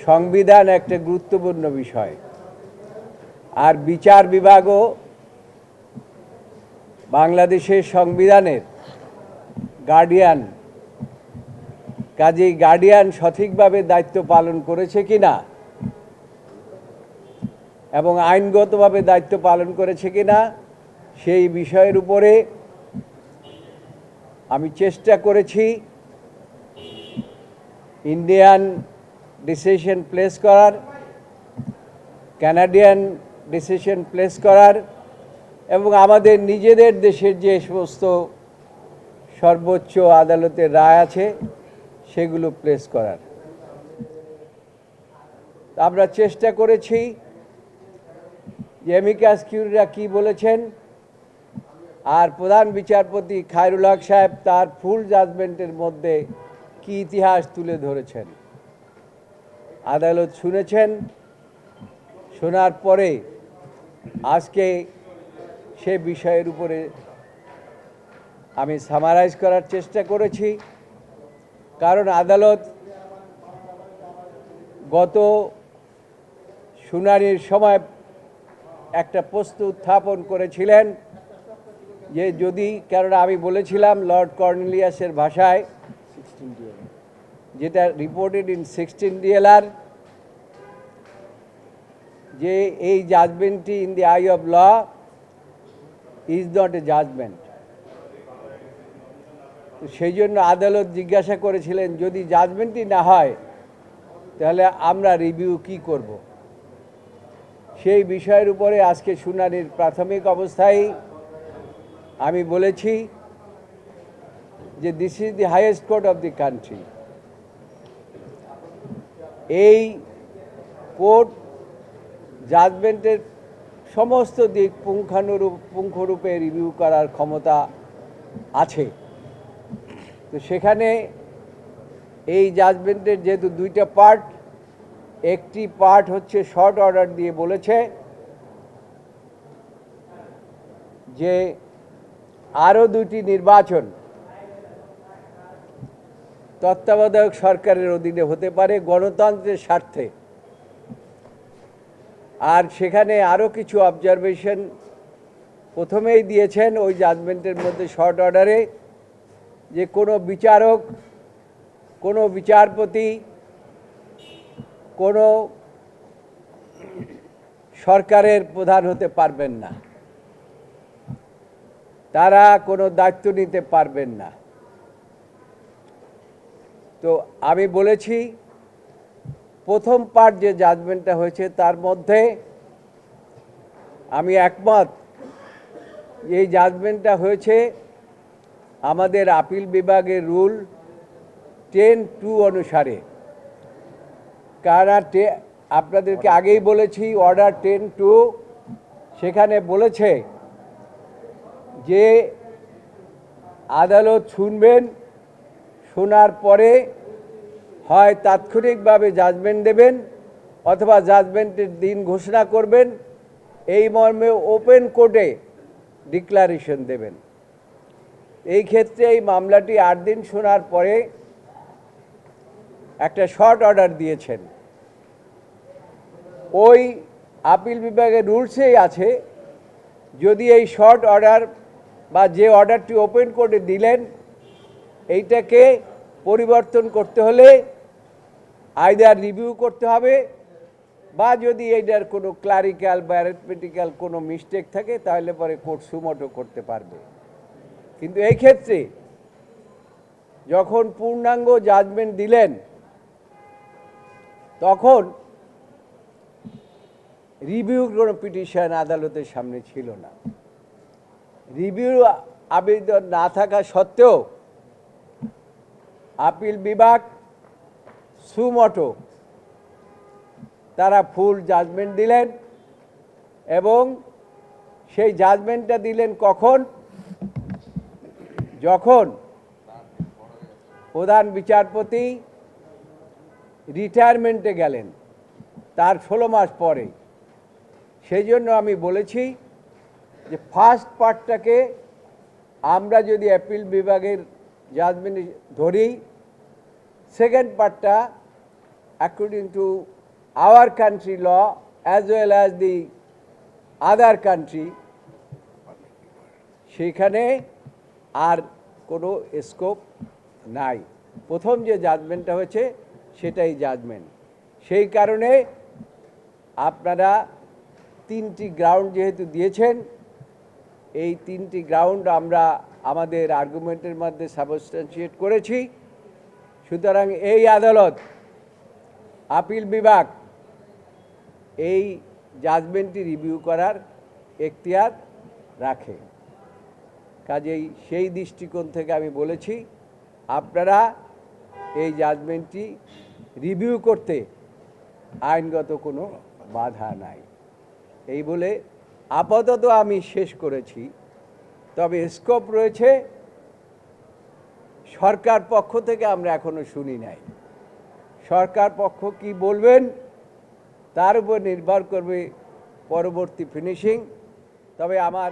সংবিধান একটা গুরুত্বপূর্ণ বিষয়, আর বিচার বিভাগও বাংলাদেশের সংবিধানের গার্ডিয়ান। কাজেই গার্ডিয়ান সঠিকভাবে দায়িত্ব পালন করেছে কিনা এবং আইনগতভাবে দায়িত্ব পালন করেছে কিনা সেই বিষয়ের উপরে আমি চেষ্টা করেছি ইন্ডিয়ান ডিসিশন প্লেস করার, কানাডিয়ান ডিসিশন প্লেস করার এবং আমাদের নিজেদের দেশের যে সমস্ত সর্বোচ্চ আদালতের রায় আছে সেগুলো প্লেস করার। আমরা চেষ্টা করেছি যে অ্যামিকাস কিউরিরা কী বলেছেন, আর প্রধান বিচারপতি খায়রুল হক সাহেব তার ফুল জাজমেন্টের মধ্যে কি ইতিহাস তুলে ধরেছেন। আদালত শুনেছেন, শোনার পরে আজকে সে বিষয়ের উপরে আমি সামারাইজ করার চেষ্টা করেছি, কারণ আদালত গত শুনানির সময় একটা প্রশ্ন উত্থাপন করেছিলেন যে যদি, কারণ আমি বলেছিলাম লর্ড কর্নেলিয়াসের ভাষায়, যেটা রিপোর্টেড ইন 16 DLR, যে এই জাজমেন্টটি in the eye of law is not a judgement. সেই জন্য আদালত জিজ্ঞাসা করেছিলেন যদি জাজমেন্টই না হয় তাহলে আমরা রিভিউ কি করব। সেই বিষয়ের উপরে আজকে শুনানির প্রাথমিক অবস্থায় আমি বলেছি যে this is the highest court of the country. এই কোর্ট জাজমেন্টের সমস্ত দিক পুঙ্খানুপুঙ্খরূপে রিভিউ করার ক্ষমতা আছে। তো সেখানে এই জাজমেন্টের যেহেতু দুইটা পার্ট, একটি পার্ট হচ্ছে শর্ট অর্ডার দিয়ে বলেছে যে আরও দুটি নির্বাচন তত্ত্বাবধায়ক সরকারের অধীনে হতে পারে গণতন্ত্রের স্বার্থে, আর সেখানে আরও কিছু অবজারভেশন প্রথমেই দিয়েছেন ওই জাজমেন্টের মধ্যে শর্ট অর্ডারে, যে কোনো বিচারক, কোনো বিচারপতি, কোনো সরকারের প্রধান হতে পারবেন না, তারা কোনো দায়িত্ব নিতে পারবেন না। তো আমি বলেছি প্রথম পার্ট যে জাজমেন্টটা হয়েছে তার মধ্যে আমি একমত, এই জাজমেন্টটা হয়েছে আমাদের আপিল বিভাগের রুল 10(2) অনুসারে। কারণ আপনাদেরকে আগেই বলেছি অর্ডার 10(2) সেখানে বলেছে যে আদালত শুনবেন, শোনার পরে হয় তাৎক্ষণিকভাবে জাজমেন্ট দেবেন অথবা জাজমেন্টের দিন ঘোষণা করবেন, এই মর্মে ওপেন কোর্টে ডিক্লারেশন দেবেন। এই ক্ষেত্রে এই মামলাটি 8 দিন শোনার পরে একটা শর্ট অর্ডার দিয়েছেন। ওই আপিল বিভাগের রুলসেই আছে যদি এই শর্ট অর্ডার বা যে অর্ডারটি ওপেন কোর্টে দিলেন এইটাকে পরিবর্তন করতে হলে আইদার রিভিউ করতে হবে বা যদি এইটার কোনো ক্লারিক্যাল বা অ্যারিথমেটিক্যাল কোনো মিস্টেক থাকে তাহলে পরে কোর্ট সুমোটো করতে পারবে। কিন্তু এই ক্ষেত্রে যখন পূর্ণাঙ্গ জাজমেন্ট দিলেন তখন রিভিউ কোনো পিটিশন আদালতের সামনে ছিল না। রিভিউ আবেদন না থাকা সত্ত্বেও আপিল বিভাগ সুমোটো তারা ফুল জাজমেন্ট দিলেন এবং সেই জাজমেন্টটা দিলেন কখন, যখন প্রধান বিচারপতি রিটায়ারমেন্টে গেলেন তার 16 মাস পরে। সেই জন্য আমি বলেছি যে ফার্স্ট পার্টটাকে আমরা যদি অ্যাপিল বিভাগের জাজমেন্ট ধরি, সেকেন্ড পার্টটা according to our country law as well as the other country, সেখানে আর কোনো স্কোপ নাই। প্রথম যে জাজমেন্টটা হয়েছে সেটাই জাজমেন্ট। সেই কারণে আপনারা 3টি গ্রাউন্ড যেহেতু দিয়েছেন, এই 3টি গ্রাউন্ড আমরা আমাদের আর্গুমেন্টের মধ্যে সাবস্ট্যান্সিয়েট করেছি। সুতরাং এই আদালত, আপিল বিভাগ এই জাজমেন্টটি রিভিউ করার এখতিয়ার রাখে। কাজেই সেই দৃষ্টিকোণ থেকে আমি বলেছি আপনারা এই জাজমেন্টটি রিভিউ করতে আইনগত কোনো বাধা নাই। এই বলে আপাতত আমি শেষ করেছি। তবে স্কোপ রয়েছে সরকার পক্ষ থেকে আমরা এখনো শুনি নাই। সরকার পক্ষ কি বলবেন তার উপর নির্ভর করবে পরবর্তী ফিনিশিং। তবে আমার